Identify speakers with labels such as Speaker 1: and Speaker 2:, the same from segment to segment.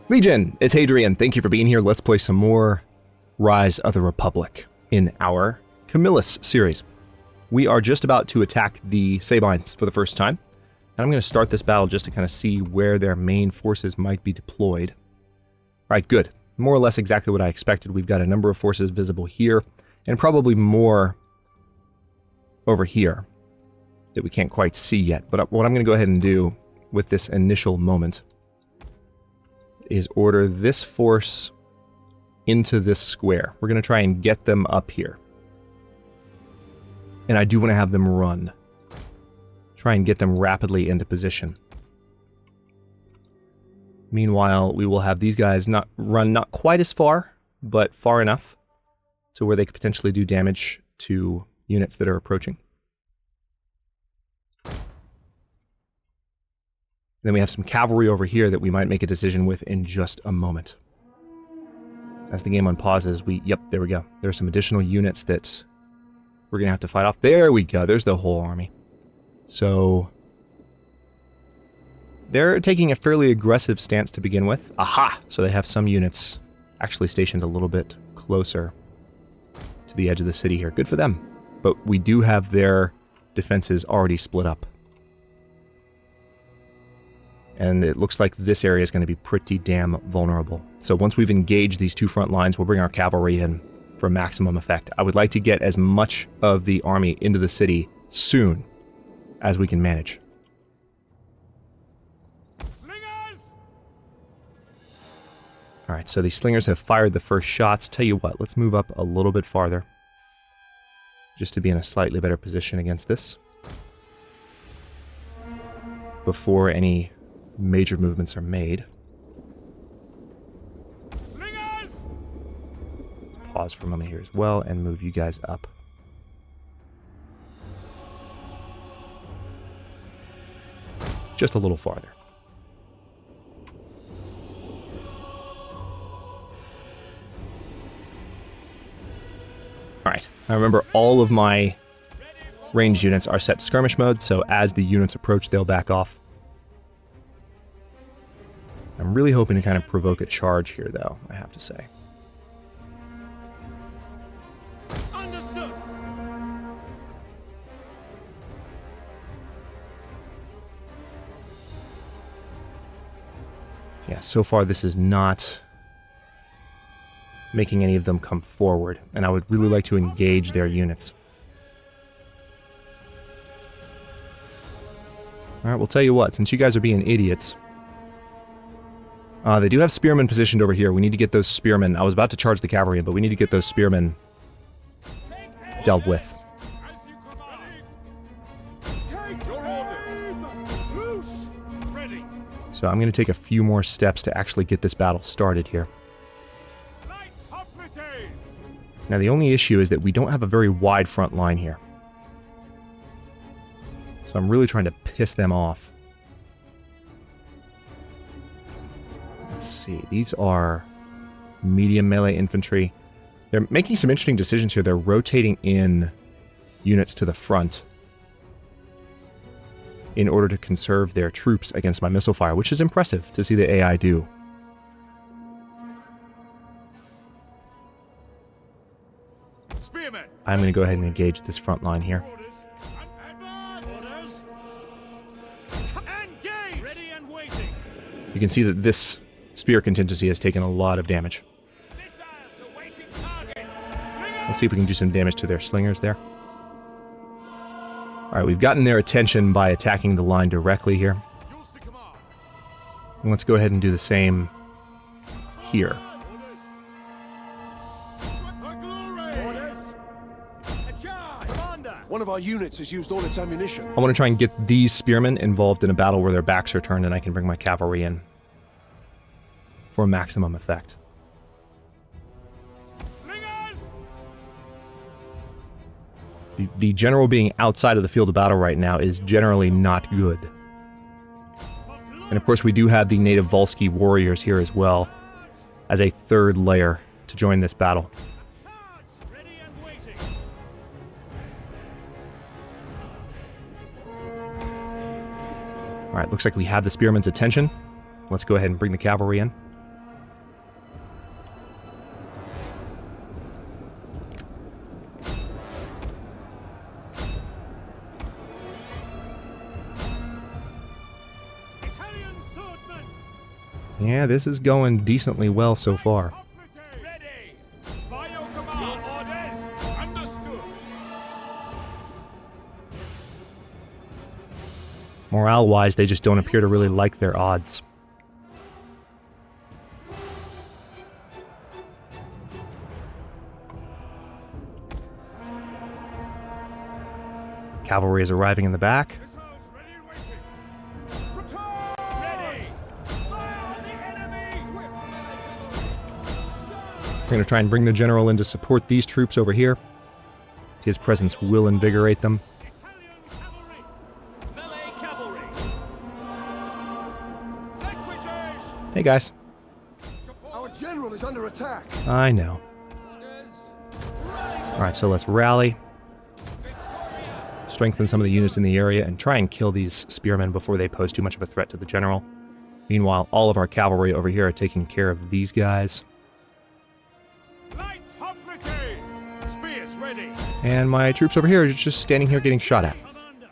Speaker 1: Legion, it's Hadrian. Thank you for being here. Let's play some more Rise of the Republic in our Camillus series. We are just about to attack the Sabines for the first time, and I'm going to start this battle just to kind of see where their main forces might be deployed. All right, good. More or less exactly what I expected. We've got a number of forces visible here, and probably more over here that we can't quite see yet. But what I'm going to go ahead and do with this initial moment is order this force into this square. We're going to try and get them up here. And I do want to have them run. Try and get them rapidly into position. Meanwhile, we will have these guys run not quite as far, but far enough to where they could potentially do damage to units that are approaching. Then we have some cavalry over here that we might make a decision with in just a moment. As the game unpauses, yep, there we go. There are some additional units that we're going to have to fight off. There we go. There's the whole army. So they're taking a fairly aggressive stance to begin with. Aha! So they have some units actually stationed a little bit closer to the edge of the city here. Good for them. But we do have their defenses already split up. And it looks like this area is going to be pretty damn vulnerable. So once we've engaged these two front lines, we'll bring our cavalry in for maximum effect. I would like to get as much of the army into the city soon as we can manage. Slingers! All right, so the slingers have fired the first shots. Tell you what, let's move up a little bit farther just to be in a slightly better position against this before any major movements are made. Slingers! Let's pause for a moment here as well and move you guys up. Just a little farther. Alright, now remember all of my ranged units are set to skirmish mode, so as the units approach, they'll back off. I'm really hoping to kind of provoke a charge here, though, I have to say. Understood. Yeah, so far this is not making any of them come forward, and I would really like to engage their units. Alright, we'll tell you what, since you guys are being idiots, they do have spearmen positioned over here. We need to get those spearmen. I was about to charge the cavalry, but we need to get those spearmen dealt with. So I'm going to take a few more steps to actually get this battle started here. Now the only issue is that we don't have a very wide front line here. So I'm really trying to piss them off. Let's see, these are medium melee infantry. They're making some interesting decisions here. They're rotating in units to the front in order to conserve their troops against my missile fire, which is impressive to see the AI do. Spearmen. I'm going to go ahead and engage this front line here. You can see that this spear contingency has taken a lot of damage. Let's see if we can do some damage to their slingers there. Alright, we've gotten their attention by attacking the line directly here. And let's go ahead and do the same here.
Speaker 2: One of our units has used all its ammunition.
Speaker 1: I want to try and get these spearmen involved in a battle where their backs are turned and I can bring my cavalry in for maximum effect. Slingers! The general being outside of the field of battle right now is generally not good. And of course we do have the native Volsky warriors here as well as a third layer to join this battle. Alright, looks like we have the spearmen's attention. Let's go ahead and bring the cavalry in. Yeah, this is going decently well so far.
Speaker 3: Ready! By your command! Your orders! Understood!
Speaker 1: Morale-wise, they just don't appear to really like their odds. Cavalry is arriving in the back.
Speaker 3: Missiles ready and waiting! Prepare! Ready! Fire on the enemy! Swift melee!
Speaker 1: We're going to try and bring the general in to support these troops over here. His presence will invigorate them.
Speaker 3: Italian cavalry! Melee cavalry! Equities!
Speaker 1: Hey guys.
Speaker 2: Our general is under attack.
Speaker 1: I know.
Speaker 3: Orders!
Speaker 1: Alright, so let's rally. Strengthen some of the units in the area and try and kill these spearmen before they pose too much of a threat to the general. Meanwhile, all of our cavalry over here are taking care of these guys.
Speaker 3: Light hoplites! Spears ready!
Speaker 1: And my troops over here are just standing here getting shot at.
Speaker 3: Commander!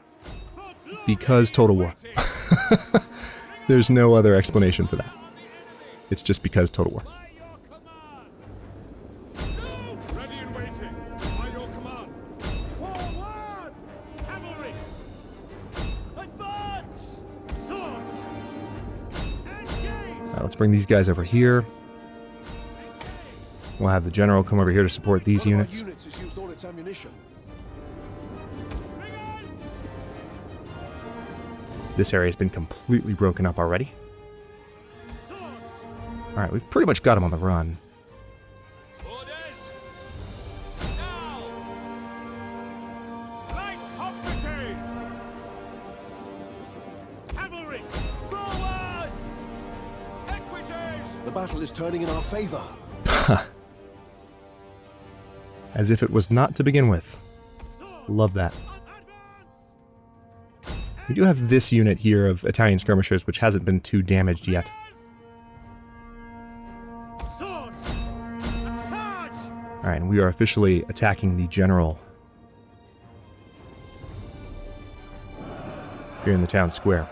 Speaker 3: For glory
Speaker 1: Because Total War.
Speaker 3: waiting!
Speaker 1: There's no other explanation for that.
Speaker 3: On the enemy!
Speaker 1: It's just because Total War.
Speaker 3: By your command! Move! Ready and waiting! By your command! Forward! Cavalry! Advance! Swords! Engage!
Speaker 1: Let's bring these guys over here. We'll have the general come over here to support these
Speaker 2: One of our
Speaker 1: units.
Speaker 2: units has used all its ammunition.
Speaker 3: Swingers!
Speaker 1: This area has been completely broken up already.
Speaker 3: Swords!
Speaker 1: Alright, we've pretty much got them on the run.
Speaker 3: Orders! Now! Light hoplites! Cavalry! Forward! Equities!
Speaker 2: The battle is turning in our favor.
Speaker 1: As if it was not to begin with.
Speaker 3: Swords!
Speaker 1: Love that.
Speaker 3: Advance!
Speaker 1: We do have this unit here of Italian skirmishers, which hasn't been too damaged yet.
Speaker 3: Swords! Charge!
Speaker 1: Alright, and we are officially attacking the general here in the town square.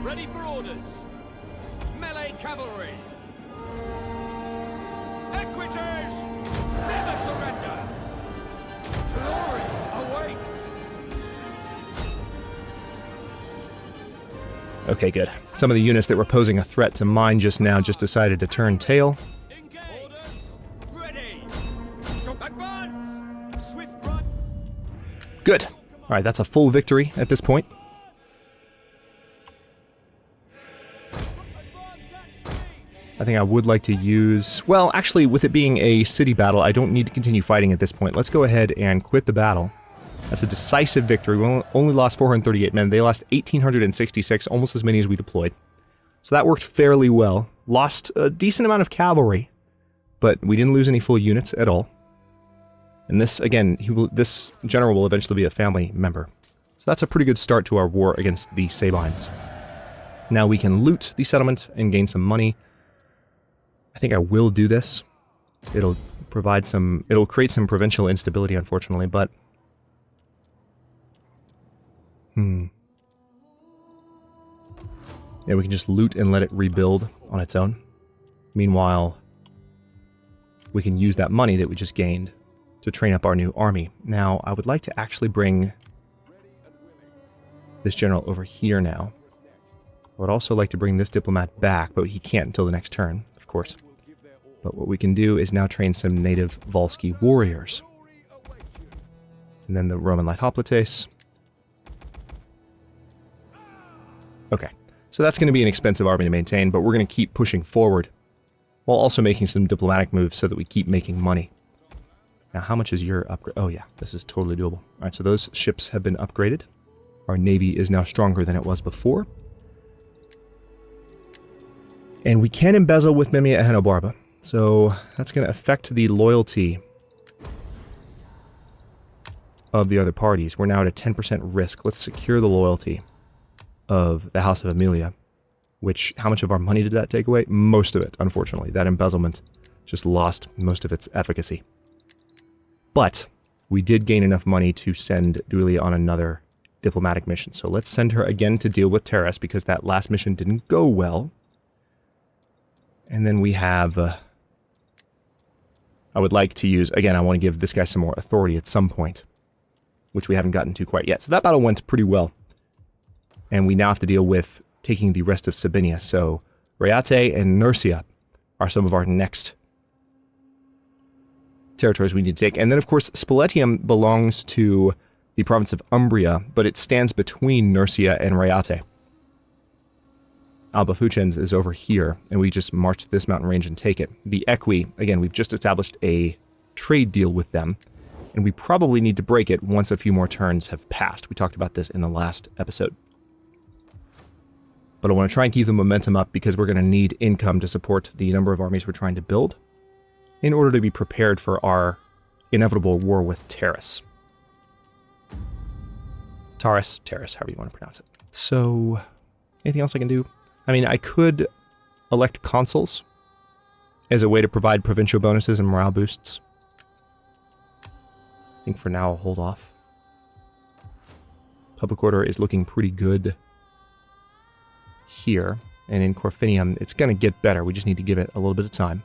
Speaker 3: Ready for orders! Melee cavalry! Equities! Never surrender! Glory awaits!
Speaker 1: Okay, good. Some of the units that were posing a threat to mine just now just decided to turn tail.
Speaker 3: Engage! Orders! Ready! Advance! Swift run!
Speaker 1: Good. Alright, that's a full victory at this point.
Speaker 3: Advance at speed!
Speaker 1: I think I would like to use... Well, actually, with it being a city battle, I don't need to continue fighting at this point. Let's go ahead and quit the battle. That's a decisive victory. We only lost 438 men. They lost 1,866, almost as many as we deployed. So that worked fairly well. Lost a decent amount of cavalry, but we didn't lose any full units at all. And this, again, this general will eventually be a family member. So that's a pretty good start to our war against the Sabines. Now we can loot the settlement and gain some money. I think I will do this. It'll create some provincial instability, unfortunately, but... Yeah, we can just loot and let it rebuild on its own. Meanwhile, we can use that money that we just gained to train up our new army. Now, I would like to actually bring this general over here now. I would also like to bring this diplomat back, but he can't until the next turn, of course. But what we can do is now train some native Volsci warriors. And then the Roman Light Hoplites. Okay, so that's going to be an expensive army to maintain, but we're going to keep pushing forward while also making some diplomatic moves so that we keep making money. Now, how much is your upgrade? Oh yeah, this is totally doable. All right, so those ships have been upgraded. Our navy is now stronger than it was before. And we can embezzle with Mimia Ahenobarba, so that's going to affect the loyalty of the other parties. We're now at a 10% risk. Let's secure the loyalty of the House of Aemilia, which, how much of our money did that take away? Most of it, unfortunately. That embezzlement just lost most of its efficacy. But we did gain enough money to send Duilia on another diplomatic mission. So let's send her again to deal with Terrace because that last mission didn't go well. And then we have... I would like to use... Again, I want to give this guy some more authority at some point, which we haven't gotten to quite yet. So that battle went pretty well. And we now have to deal with taking the rest of Sabinia. So Reate and Nursia are some of our next territories we need to take. And then, of course, Spoletium belongs to the province of Umbria, but it stands between Nursia and Reate. Alba Fucens is over here, and we just march to this mountain range and take it. The Equi, again, we've just established a trade deal with them, and we probably need to break it once a few more turns have passed. We talked about this in the last episode. But I want to try and keep the momentum up because we're going to need income to support the number of armies we're trying to build in order to be prepared for our inevitable war with Terrace. Terrace, however you want to pronounce it. So, anything else I can do? I mean, I could elect consuls as a way to provide provincial bonuses and morale boosts. I think for now I'll hold off. Public order is looking pretty good here, and in Corfinium it's going to get better. We just need to give it a little bit of time.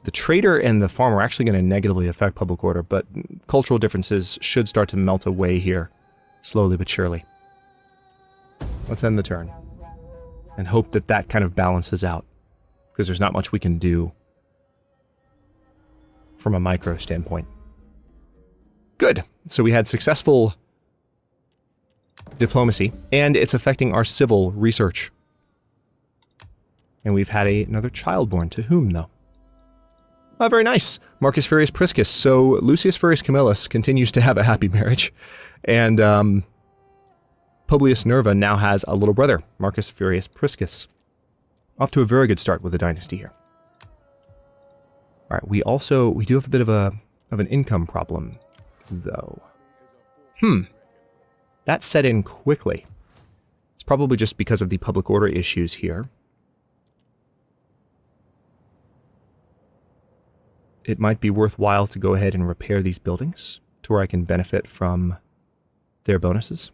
Speaker 1: The trader and the farmer are actually going to negatively affect public order, but cultural differences should start to melt away here, slowly but surely. Let's end the turn, and hope that that kind of balances out, because there's not much we can do from a micro standpoint. Good. So we had successful diplomacy, and it's affecting our civil research. And we've had another child born. To whom, though? Oh, very nice. Marcus Furius Priscus. So Lucius Furius Camillus continues to have a happy marriage, and Publius Nerva now has a little brother, Marcus Furius Priscus. Off to a very good start with the dynasty here. All right, we do have a bit of an income problem, though. That set in quickly. It's probably just because of the public order issues here. It might be worthwhile to go ahead and repair these buildings to where I can benefit from their bonuses.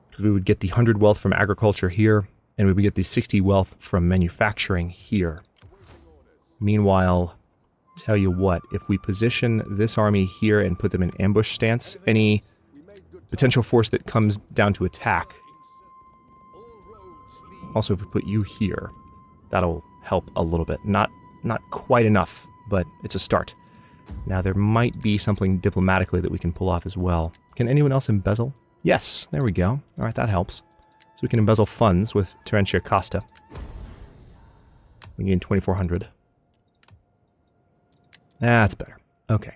Speaker 1: Because we would get the 100 wealth from agriculture here, and we would get the 60 wealth from manufacturing here. Meanwhile, tell you what, if we position this army here and put them in ambush stance, any potential force that comes down to attack. Also, if we put you here, that'll help a little bit. Not quite enough, but it's a start. Now, there might be something diplomatically that we can pull off as well. Can anyone else embezzle? Yes, there we go. All right, that helps. So we can embezzle funds with Terentia Costa. We gain 2,400. That's better. Okay.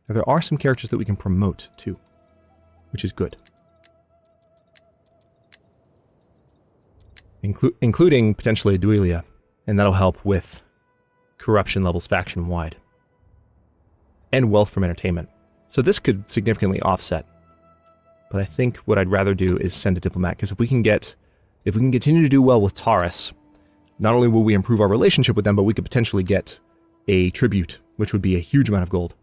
Speaker 1: Now, there are some characters that we can promote, too, which is good. Including potentially Duilia, and that'll help with corruption levels faction-wide. And wealth from entertainment. So this could significantly offset. But I think what I'd rather do is send a diplomat, because if we can continue to do well with Taurus, not only will we improve our relationship with them, but we could potentially get a tribute, which would be a huge amount of gold.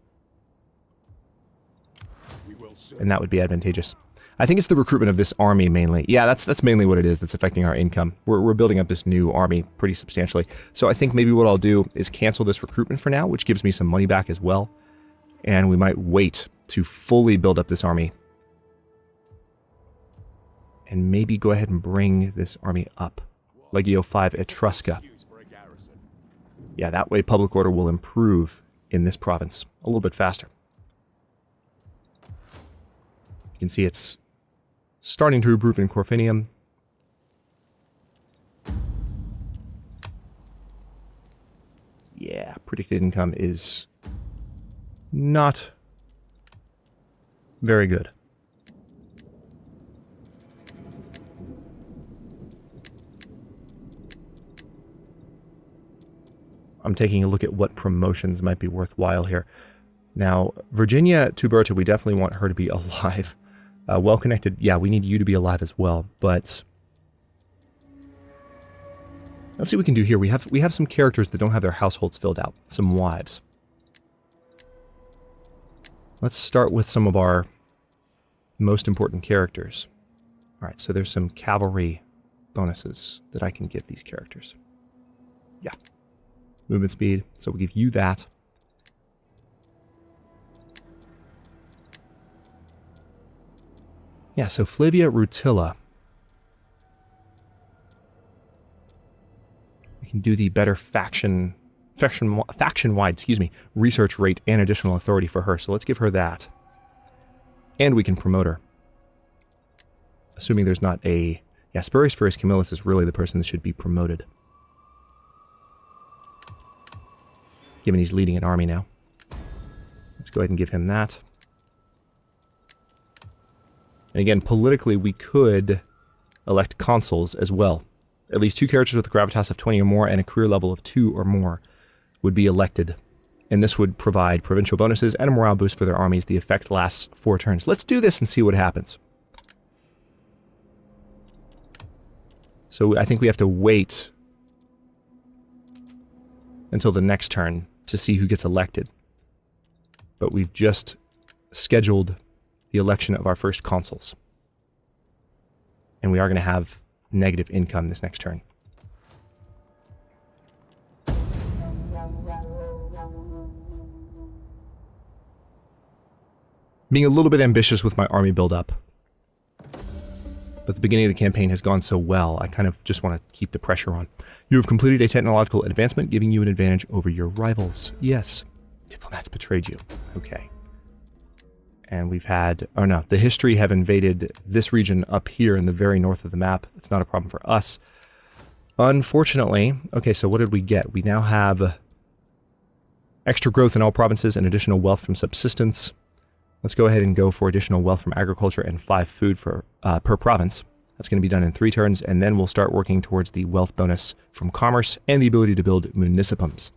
Speaker 1: And that would be advantageous. I think it's the recruitment of this army mainly. Yeah, that's mainly what it is that's affecting our income. We're building up this new army pretty substantially. So I think maybe what I'll do is cancel this recruitment for now, which gives me some money back as well. And we might wait to fully build up this army. And maybe go ahead and bring this army up. Legio 5 Etrusca. Yeah, that way public order will improve in this province a little bit faster. You can see it's starting to improve in Corfinium. Yeah, predicted income is not very good. I'm taking a look at what promotions might be worthwhile here. Now, Virginia Tuberta, we definitely want her to be alive. Well-connected, yeah, we need you to be alive as well, but let's see what we can do here. We have some characters that don't have their households filled out, some wives. Let's start with some of our most important characters. All right, so there's some cavalry bonuses that I can give these characters. Yeah. Movement speed, so we'll give you that. Yeah, so Flavia Rutilla. We can do the better faction-wide, research rate and additional authority for her. So let's give her that. And we can promote her. Assuming there's not a... Yeah, Marcus Furius Camillus is really the person that should be promoted. Given he's leading an army now. Let's go ahead and give him that. And again, politically, we could elect consuls as well. At least 2 characters with a gravitas of 20 or more and a career level of 2 or more would be elected. And this would provide provincial bonuses and a morale boost for their armies. The effect lasts 4 turns. Let's do this and see what happens. So I think we have to wait until the next turn to see who gets elected. But we've just scheduled the election of our first consuls. And we are going to have negative income this next turn. Being a little bit ambitious with my army buildup. But the beginning of the campaign has gone so well, I kind of just want to keep the pressure on. You have completed a technological advancement, giving you an advantage over your rivals. Yes. Diplomats betrayed you. Okay. And we've had... Oh no, the history have invaded this region up here in the very north of the map. It's not a problem for us. Unfortunately... Okay, so what did we get? We now have extra growth in all provinces and additional wealth from subsistence. Let's go ahead and go for additional wealth from agriculture and 5 food for per province. That's going to be done in 3 turns, and then we'll start working towards the wealth bonus from commerce and the ability to build municipums.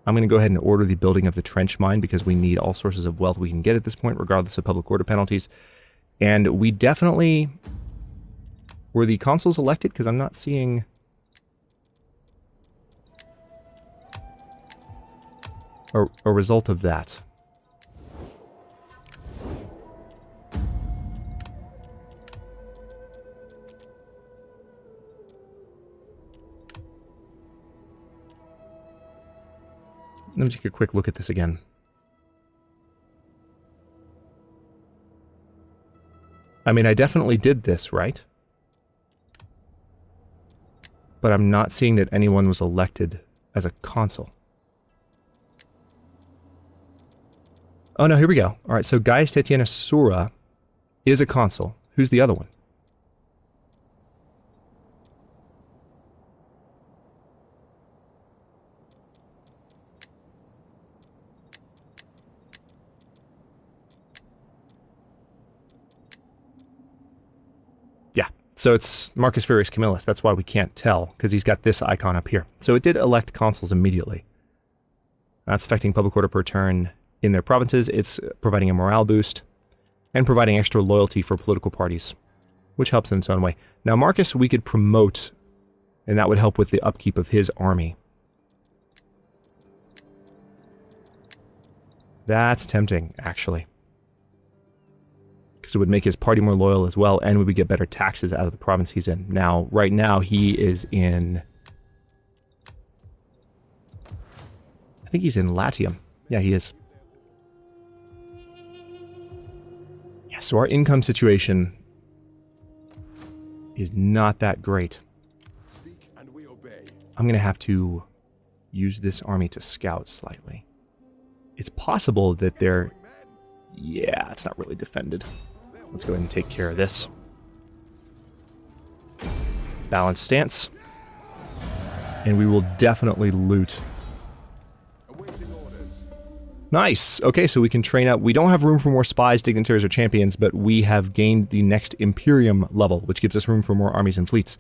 Speaker 1: I'm going to go ahead and order the building of the trench mine because we need all sources of wealth we can get at this point, regardless of public order penalties. And we definitely... Were the consuls elected? Because I'm not seeing... a result of that. Let me take a quick look at this again. I mean, I definitely did this, right? But I'm not seeing that anyone was elected as a consul. Oh no, here we go. Alright, so Gaius Tatiana Sura is a consul. Who's the other one? Yeah, so it's Marcus Furius Camillus. That's why we can't tell, because he's got this icon up here. So it did elect consuls immediately. That's affecting public order per turn in their provinces. It's providing a morale boost and providing extra loyalty for political parties, which helps in its own way. Now, Marcus, we could promote, and that would help with the upkeep of his army. That's tempting, actually. Because it would make his party more loyal as well, and we would get better taxes out of the province he's in. Now, right now, he is in... I think he's in Latium. Yeah, he is. Yeah, so our income situation is not that great.
Speaker 2: Speak and we obey.
Speaker 1: I'm going to have to use this army to scout slightly. It's possible that they're... Yeah, it's not really defended. Let's go ahead and take care of this. Balanced stance. And we will definitely loot.
Speaker 2: Awaiting orders.
Speaker 1: Nice! Okay, so we can train up. We don't have room for more spies, dignitaries, or champions, but we have gained the next Imperium level, which gives us room for more armies and fleets.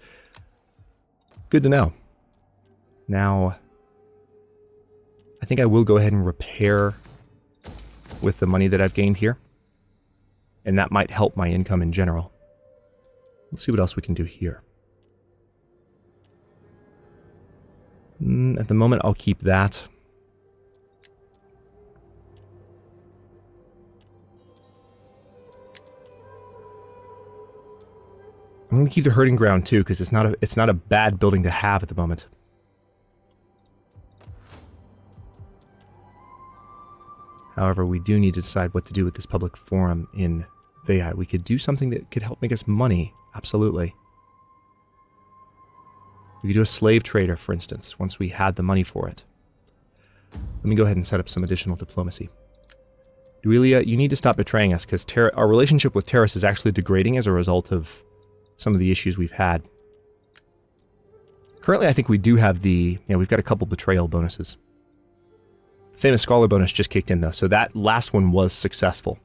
Speaker 1: Good to know. Now, I think I will go ahead and repair with the money that I've gained here. And that might help my income in general. Let's see what else we can do here. At the moment, I'll keep that. I'm going to keep the herding ground too, because it's not a bad building to have at the moment. However, we do need to decide what to do with this public forum in Veii. We could do something that could help make us money. Absolutely. We could do a slave trader, for instance, once we had the money for it. Let me go ahead and set up some additional diplomacy. Duilia, you need to stop betraying us, because our relationship with Terrace is actually degrading as a result of some of the issues we've had. Currently, I think we do have we've got a couple betrayal bonuses. The famous scholar bonus just kicked in, though, so that last one was successful.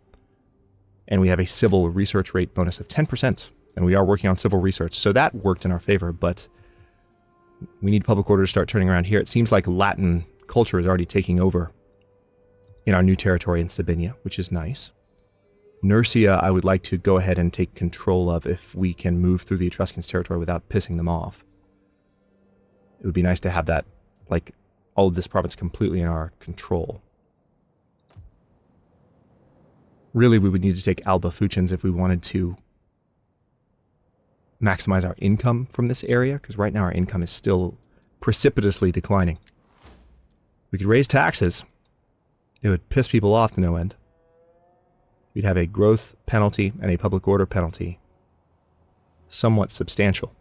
Speaker 1: And we have a civil research rate bonus of 10%, and we are working on civil research, so that worked in our favor, but we need public order to start turning around here. It seems like Latin culture is already taking over in our new territory in Sabinia, which is nice. Nursia, I would like to go ahead and take control of if we can move through the Etruscans' territory without pissing them off. It would be nice to have that, like, all of this province completely in our control. Really, we would need to take Alba Fuchins if we wanted to maximize our income from this area, because right now our income is still precipitously declining. We could raise taxes. It would piss people off to no end. We'd have a growth penalty and a public order penalty. Somewhat substantial.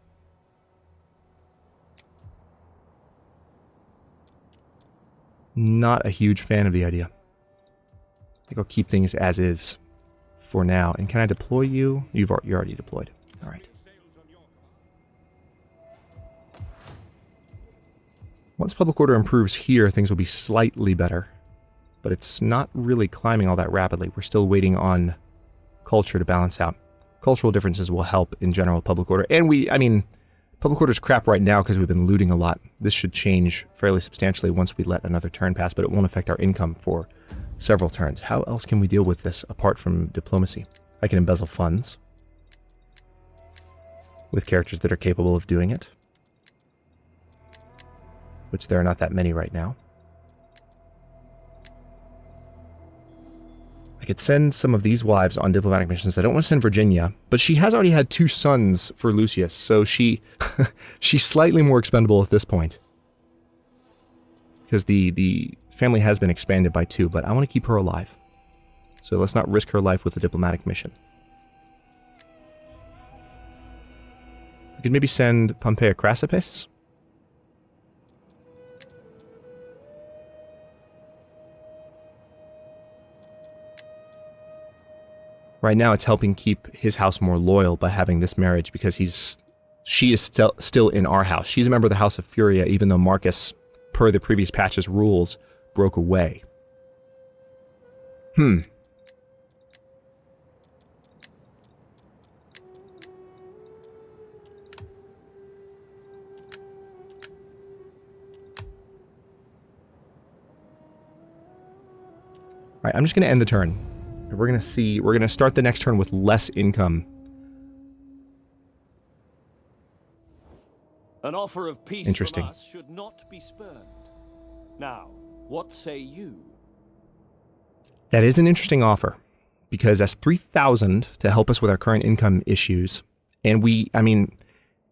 Speaker 1: Not a huge fan of the idea. I think I'll keep things as is for now. And can I deploy you? You're already deployed. All right. Once public order improves here, things will be slightly better. But it's not really climbing all that rapidly. We're still waiting on culture to balance out. Cultural differences will help in general public order. And public order's crap right now because we've been looting a lot. This should change fairly substantially once we let another turn pass, but it won't affect our income for several turns. How else can we deal with this apart from diplomacy? I can embezzle funds with characters that are capable of doing it, which there are not that many right now. I could send some of these wives on diplomatic missions. I don't want to send Virginia, but she has already had 2 sons for Lucius, so she's slightly more expendable at this point. Because the family has been expanded by 2, but I want to keep her alive. So let's not risk her life with a diplomatic mission. I could maybe send Pompeia Crassipes. Right now, it's helping keep his house more loyal by having this marriage because she is still in our house. She's a member of the House of Furia, even though Marcus, per the previous patch's rules, broke away. Right, I'm just going to end the turn. We're going to start the next turn with less income.
Speaker 4: An offer of peace
Speaker 1: Interesting.
Speaker 4: from us should not be spurned. Now, what say you?
Speaker 1: That is an interesting offer, because that's 3,000 to help us with our current income issues. And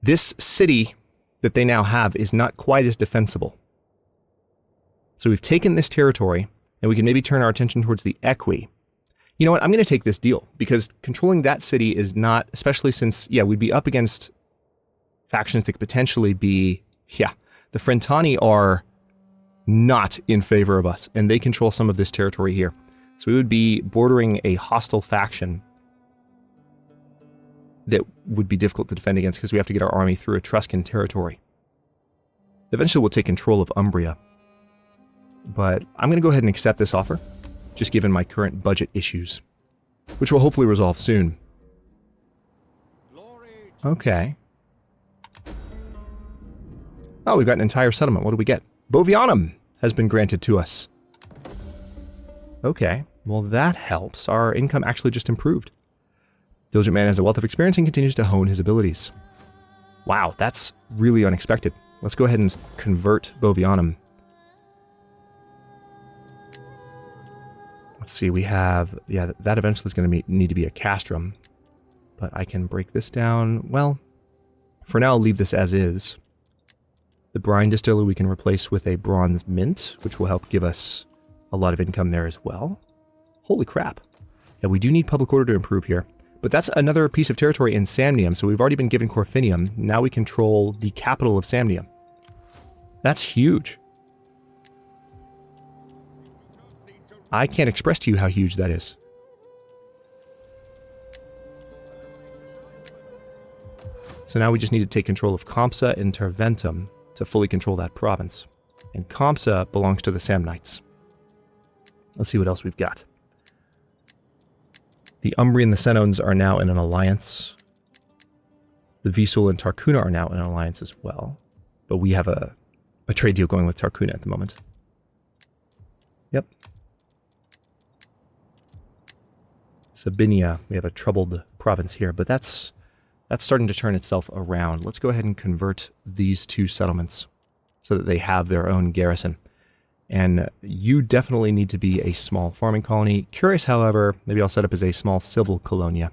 Speaker 1: this city that they now have is not quite as defensible. So we've taken this territory, and we can maybe turn our attention towards the Equi. You know what, I'm going to take this deal, because controlling that city is not, especially since, we'd be up against factions that could potentially be, the Frentani are not in favor of us, and they control some of this territory here. So we would be bordering a hostile faction that would be difficult to defend against, because we have to get our army through Etruscan territory. Eventually we'll take control of Umbria. But I'm going to go ahead and accept this offer, just given my current budget issues, which will hopefully resolve soon. Okay. Oh, we've got an entire settlement. What do we get? Bovianum has been granted to us. Okay, well that helps. Our income actually just improved. Diligent man has a wealth of experience and continues to hone his abilities. Wow, that's really unexpected. Let's go ahead and convert Bovianum. Let's see, we have, that eventually is going to need to be a castrum. But I can break this down. Well, for now I'll leave this as is. The brine distiller we can replace with a bronze mint, which will help give us a lot of income there as well. Holy crap. Yeah, we do need public order to improve here. But that's another piece of territory in Samnium, so we've already been given Corfinium. Now we control the capital of Samnium. That's huge. I can't express to you how huge that is. So now we just need to take control of Compsa and Terventum to fully control that province. And Compsa belongs to the Samnites. Let's see what else we've got. The Umbri and the Senones are now in an alliance. The Visul and Tarcuna are now in an alliance as well. But we have a trade deal going with Tarcuna at the moment. Yep. Sabinia, we have a troubled province here, but that's starting to turn itself around. Let's go ahead and convert these two settlements so that they have their own garrison. And you definitely need to be a small farming colony. Curious, however, maybe I'll set up as a small civil colonia.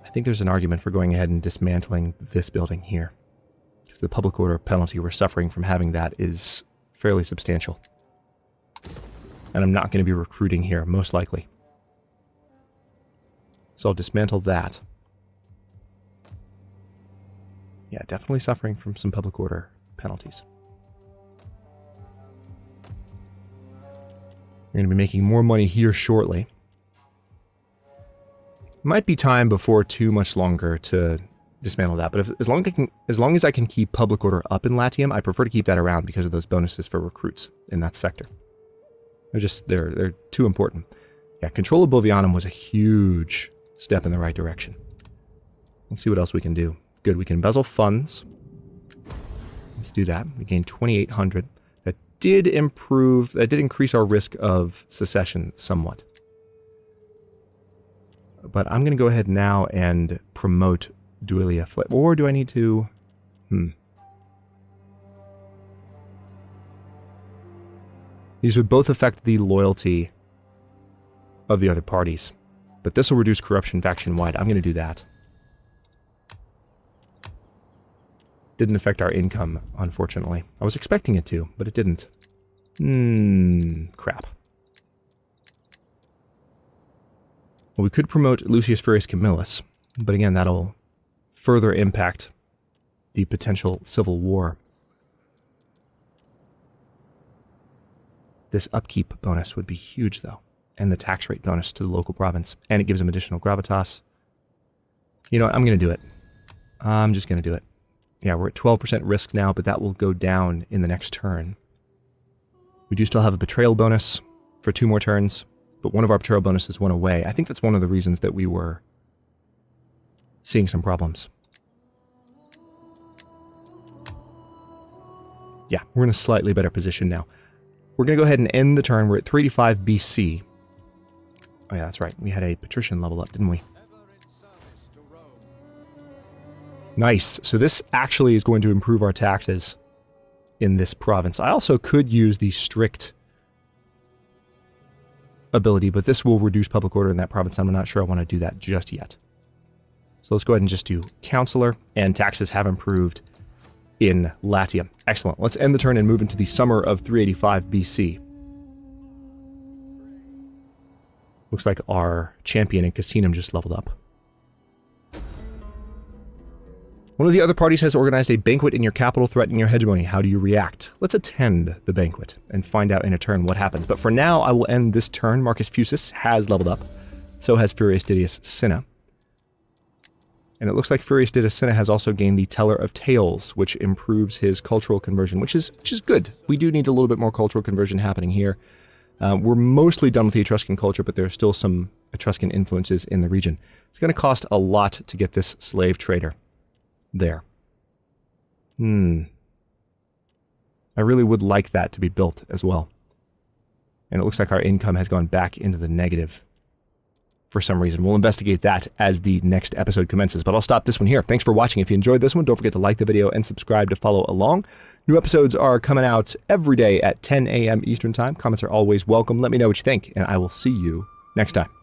Speaker 1: I think there's an argument for going ahead and dismantling this building here, because the public order penalty we're suffering from having that is fairly substantial. And I'm not going to be recruiting here, most likely. So I'll dismantle that. Yeah, definitely suffering from some public order penalties. We're going to be making more money here shortly. Might be time before too much longer to dismantle that, but as long as I can keep public order up in Latium, I prefer to keep that around because of those bonuses for recruits in that sector. They're too important. Yeah, control of Bovianum was a huge step in the right direction. Let's see what else we can do. Good, we can embezzle funds. Let's do that. We gained 2,800. That did increase our risk of secession somewhat. But I'm going to go ahead now and promote Duilia. Or do I need to... These would both affect the loyalty of the other parties. But this will reduce corruption faction-wide. I'm going to do that. Didn't affect our income, unfortunately. I was expecting it to, but it didn't. Crap. Well, we could promote Lucius Furius Camillus, but again, that'll further impact the potential civil war. This upkeep bonus would be huge, though. And the tax rate bonus to the local province. And it gives them additional gravitas. You know what? I'm going to do it. I'm just going to do it. Yeah, we're at 12% risk now, but that will go down in the next turn. We do still have a betrayal bonus for 2 more turns, but one of our betrayal bonuses went away. I think that's one of the reasons that we were seeing some problems. Yeah, we're in a slightly better position now. We're going to go ahead and end the turn. We're at 385 BC. Oh yeah, that's right. We had a patrician level up, didn't we? Nice. So this actually is going to improve our taxes in this province. I also could use the strict ability, but this will reduce public order in that province. I'm not sure I want to do that just yet. So let's go ahead and just do Counselor, and taxes have improved in Latium. Excellent. Let's end the turn and move into the summer of 385 BC. Looks like our champion in Casinum just leveled up. One of the other parties has organized a banquet in your capital threatening your hegemony. How do you react? Let's attend the banquet and find out in a turn what happens. But for now, I will end this turn. Marcus Furius has leveled up. So has Furius Didius Cinna. And it looks like Furius Didius Cinna has also gained the Teller of Tales, which improves his cultural conversion, which is good. We do need a little bit more cultural conversion happening here. We're mostly done with the Etruscan culture, but there are still some Etruscan influences in the region. It's going to cost a lot to get this slave trader there. I really would like that to be built as well. And it looks like our income has gone back into the negative. for some reason. We'll investigate that as the next episode commences, but I'll stop this one here. Thanks for watching. If you enjoyed this one, don't forget to like the video and subscribe to follow along. New episodes are coming out every day at 10 a.m. Eastern Time. Comments are always welcome. Let me know what you think, and I will see you next time.